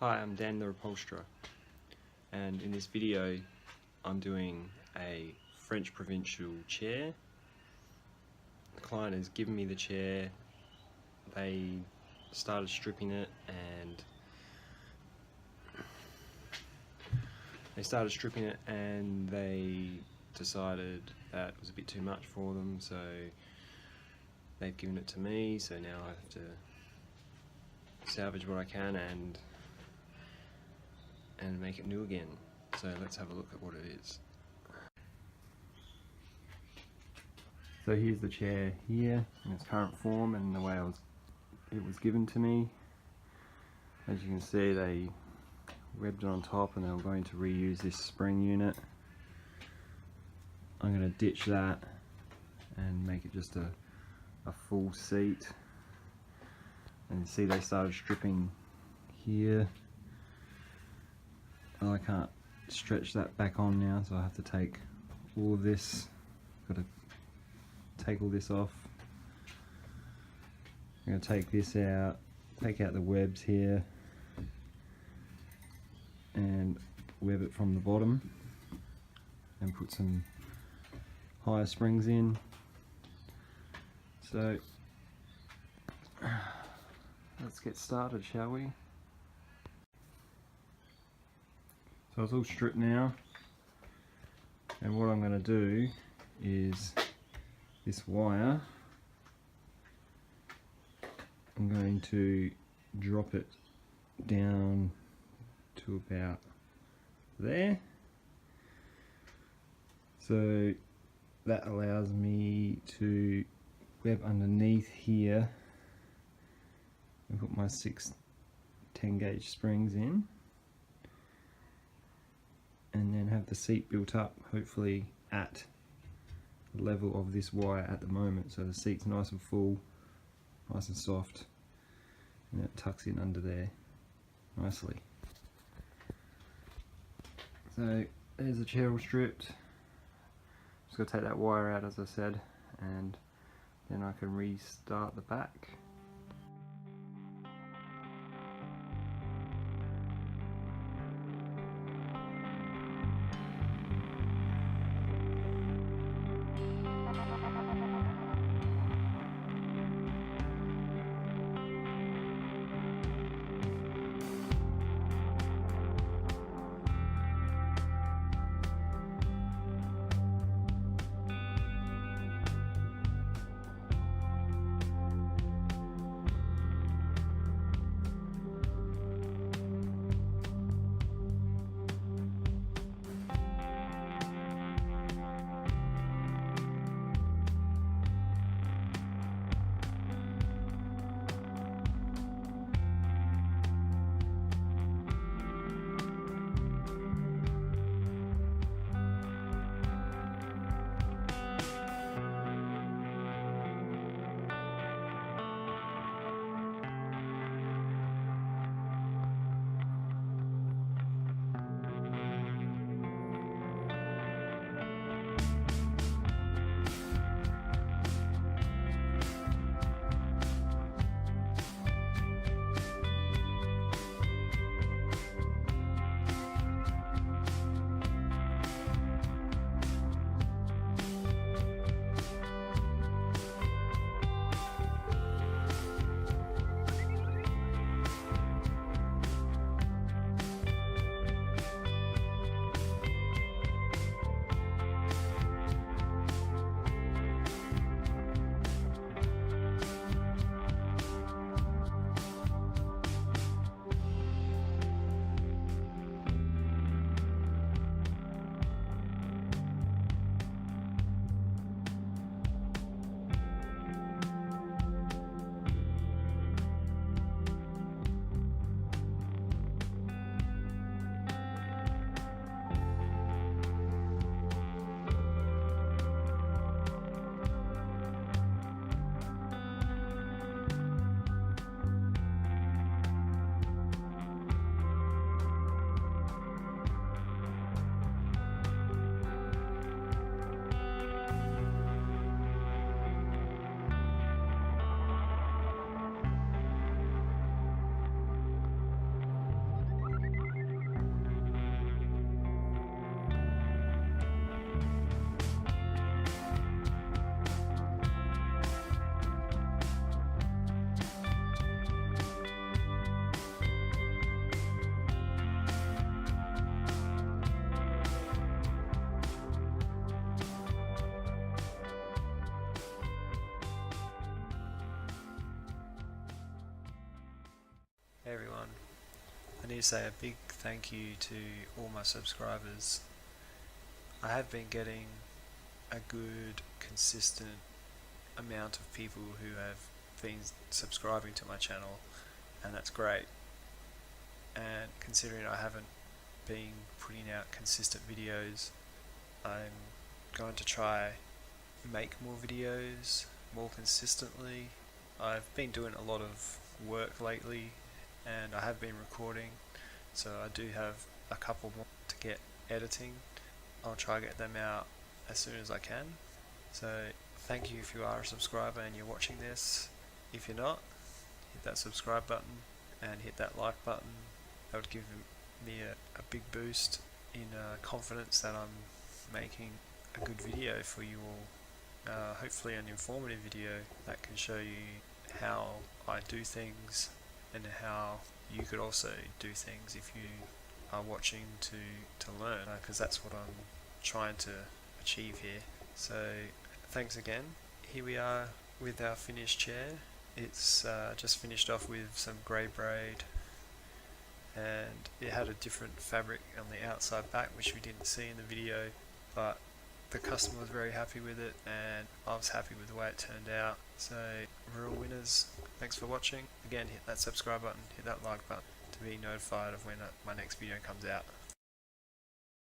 Hi, I'm Dan the upholsterer, and in this video I'm doing a French Provincial chair. The client has given me the chair, they started stripping it and they decided that it was a bit too much for them, so they've given it to me, so now I have to salvage what I can and make it new again. So let's have a look at what it is. So here's the chair here in its current form and the way it was given to me. As you can see, they webbed it on top and they were going to reuse this spring unit. I'm going to ditch that and make it just a full seat. And you see they started stripping here. Oh, I can't stretch that back on now, so I have to take all of this. Got to take all this off. I'm going to take this out, take out the webs here and web it from the bottom and put some higher springs in. So let's get started, shall we? So it's all stripped now, and what I'm going to do is this wire, I'm going to drop it down to about there, so that allows me to web underneath here and put my 6 10-gauge springs in, and then have the seat built up hopefully at the level of this wire at the moment, so the seat's nice and full, nice and soft, and it tucks in under there nicely. So there's the chair all stripped. Just got to take that wire out, as I said, and then I can restart the back. Hey everyone, I need to say a big thank you to all my subscribers. I have been getting a good, consistent amount of people who have been subscribing to my channel, and that's great. And considering I haven't been putting out consistent videos, I'm going to try make more videos more consistently. I've been doing a lot of work lately and I have been recording, so I do have a couple more to get editing. I'll try to get them out as soon as I can. So thank you if you are a subscriber and you're watching this. If you're not, hit that subscribe button and hit that like button. That would give me a big boost in confidence that I'm making a good video for you all. Hopefully an informative video that can show you how I do things and how you could also do things if you are watching to learn, because that's what I'm trying to achieve here. So thanks again. Here we are with our finished chair. It's just finished off with some grey braid, and it had a different fabric on the outside back which we didn't see in the video, but the customer was very happy with it and I was happy with the way it turned out. So we're all winners. Thanks for watching. Again, hit that subscribe button, hit that like button to be notified of when my next video comes out.